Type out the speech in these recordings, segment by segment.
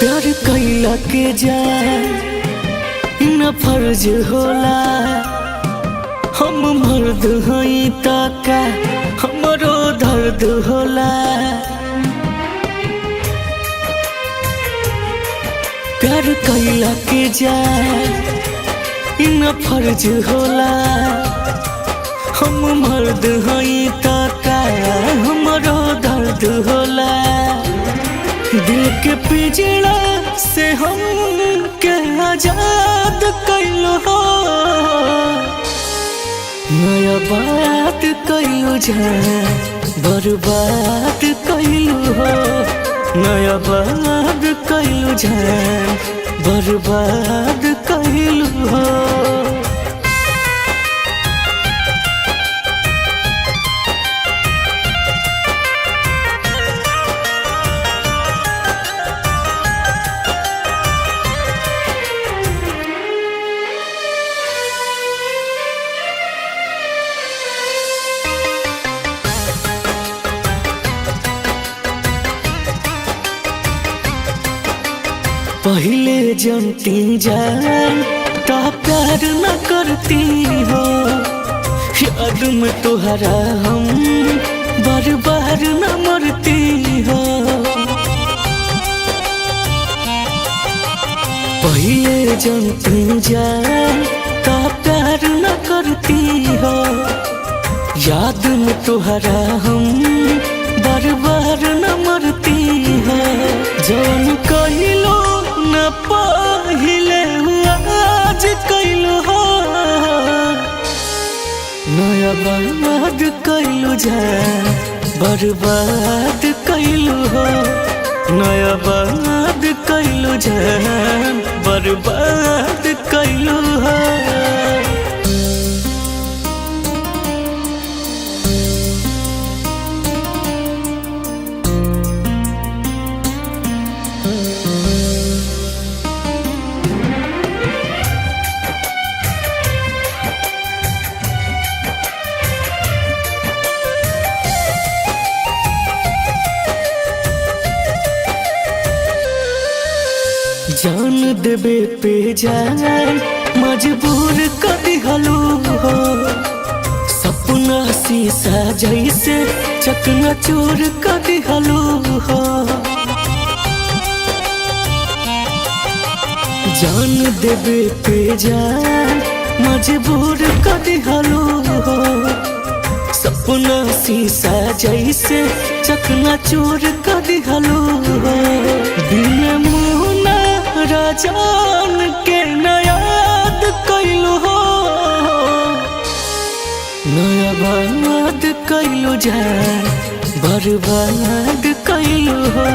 प्यार कैला के जाए न फर्ज होला। हम मर्द हई त का हमरो दर्द होला। प्यार कैला के जाए न फर्ज होला। हम मर्द हई त का हमरो दर्द होला। दिल के पिजड़ा से हम के आजाद कैलो हो। नया बात कैलो जाए बर्बाद कैलो हो। नया बात कैलो जाए बर्बाद कैलो हो। पहले जानती जान ता प्यार न करती हो। याद में तुहरा हम बार बार न मरती हो। पहले जानती जान ता प्यार न करती हो। याद में तुहरा हम बार बार न मरती हो। जान कहिलो न पहिले आज कैलो हो। नया बात कैलो जाए बर्बाद कैलो हो। नया बात कैलो जाए बर्बाद कैलो हो। जान देबे पे जान मजबूर कर दिहलू हो। सपना शीशा जैसे चकनाचूर कर दिहलू हो। जान देबे पे जान मजबूर कर दिहलू हो। सपना शीशा जैसे चकनाचूर कर दिहलू हो। बिन मुना राजान के न याद कैलो हो। नया बात कैलो जाए बर्बाद कैलो हो।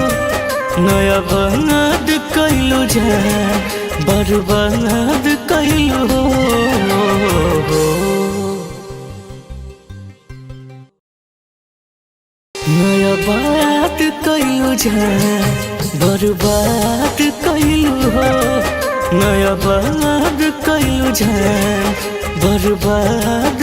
नया बात कैलो जाए बर्बाद कैलो हो। नया बात कैलो जाए बर्बाद कैलो हो। नया बात कैलो जाए बर्बाद